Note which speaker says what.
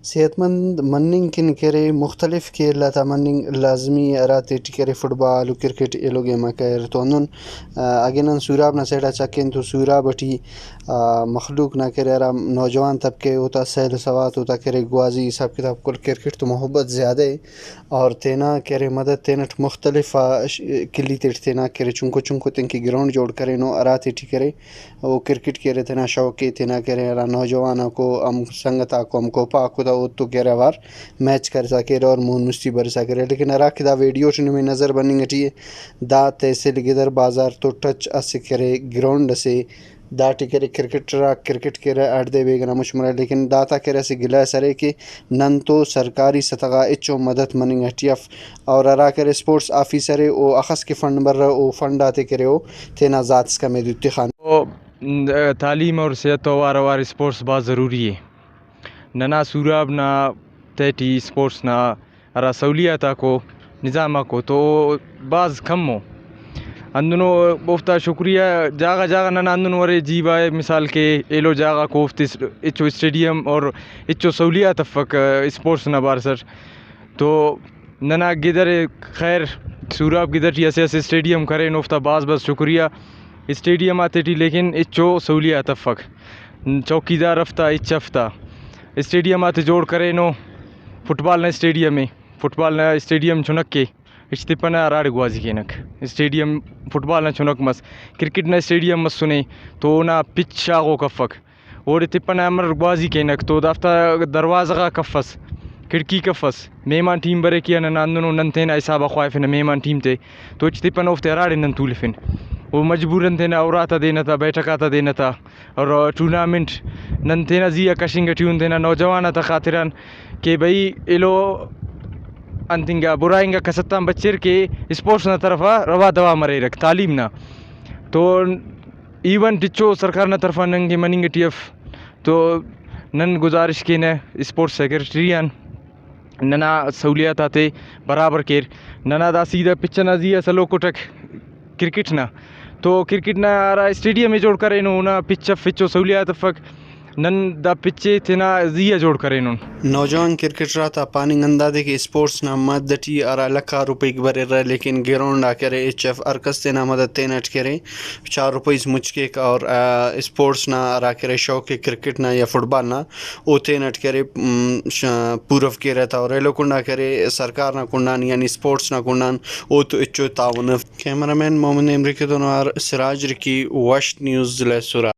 Speaker 1: صحت مند مننگ کن کرے مختلف کھیل تا مننگ لازمی ارات کرے فٹ بال و کرکٹ ایلو گیما کر تو انن اگنن سوراب نہ سیڈا چکن تو سوراب بٹی مخلوق نہ کرے ارا نوجوان طبقے ہوتا سیل سوات ہوتا کرے گوازی حساب کتاب کل کرکٹ تو محبت زیادہ ہے اور تینا کرے مدد تینٹ مختلف کلی تیٹ تینا کرے چنکو تین کی گراؤنڈ جوڑ کرے نو ارات ٹھیک کرے وہ کرکٹ کرے تینا شوق تینا کرے ارا نوجوانوں کو ام سنگتا کو ام کو پاک خدا وہ تو کہہ رہا وار میچ کر سکے اور مون مستی بر سکے لیکن ارا کدا ویڈیو میں نظر بنیں گٹی دا تحصیل گدر بازار تو ٹچ اسے کرے گراؤنڈ سے دا ٹکرے کرکٹ کرے اڑ دے بیگنا مشمرہ لیکن داتا کرے سے گلا سرے کہ نن تو سرکاری سطح اچو مدد مننگ ٹی ایف اور ارا کرے اسپورٹس آفیسر او اخص کے فنڈ بر او فنڈ آتے کرے ہو تینا ذات اس کا میں دیتی خان
Speaker 2: تعلیم اور صحت و وار اسپورٹس بہت ضروری ہے ننا سوراب نہ تیٹی اسپورٹس نہ ارا سہولیات کو نظام کو تو بعض کم ہو اندنو بوفتا شکریہ جاگہ ننا اندن ورے جیب آئے مثال کے ایلو جاگہ کوفت اچو اسٹیڈیم اور اچو سہولیات فک اسپورٹس نہ بار سر تو ننا گدر خیر سوراب گدر ٹی ایسے اسٹیڈیم کرے نوفتا بعض شکریہ اسٹیڈیم آتے ٹی لیکن اچو سہولیات فک چوکیدار رفتہ اچ ہفتہ اسٹیڈیم آتے جوڑ کرے نو فٹ بال نہ اسٹیڈیم ہے فٹ بال نہ اسٹیڈیم چھنک کے اشتپنہ راڑ گوازی کینک اسٹیڈیم فٹ بال نہ چھنک مس کرکٹ نہ اسٹیڈیم مس سنے تو نہ پچ شاغو کفک اور تپنہ امر گوازی کینک تو دافتا دروازہ کفس کھڑکی کفس مہمان ٹیم برے کیا نہ اندنو نن تینا حساب خواہف نہ مہمان ٹیم تے تو اشتپنہ اوفتے راڑے نن تولفن وہ مجبوراً تینا اوراتا دینا تھا بیٹھکاتا دینا تھا اور ٹورنامنٹ نن تینا زیا کشنگ ٹیون تینا نوجوان تا خاطران کہ بھئی ایلو انتنگا برائنگا کستان بچر کے اسپورٹس نہ طرفا روا دوا مرے رکھ تعلیم نہ تو ایون ٹچو سرکار نہ طرفا ننگے مننگ ٹی ایف تو نن گزارش کے نہ اسپورٹس سیکرٹریان ننا سہولیات آتے برابر کیر ننا دا سیدھا پچنا زیا سلو کٹک کرکٹ نہ تو کرکٹ نہ ارا اسٹیڈیم میں جوڑ کرے نو نہ پچ فچو سہولیات فک نن دا پچے تینا زیا جوڑ کرے نو
Speaker 1: نوجوان کرکٹ راتا پانی گندا دے کہ اسپورٹس نہ مدتی ارا لکھا روپے برے رہا لیکن گراؤنڈ آ کرے ایچ ایف ارکس تینا مدد تینٹ کرے 4 روپے مچکے اور اسپورٹس نہ ارا کرے شوق کرکٹ نہ یا فٹ بال نہ او تینٹ کرے پورف کے رہتا اور ایلو کنڈا کرے سرکار نہ کنڈان یعنی اسپورٹس نہ کنڈان او تو اچو تعاون کیمرہ مین محمد امریکی دونار سراج رکی واشٹ نیوز ضلع سورا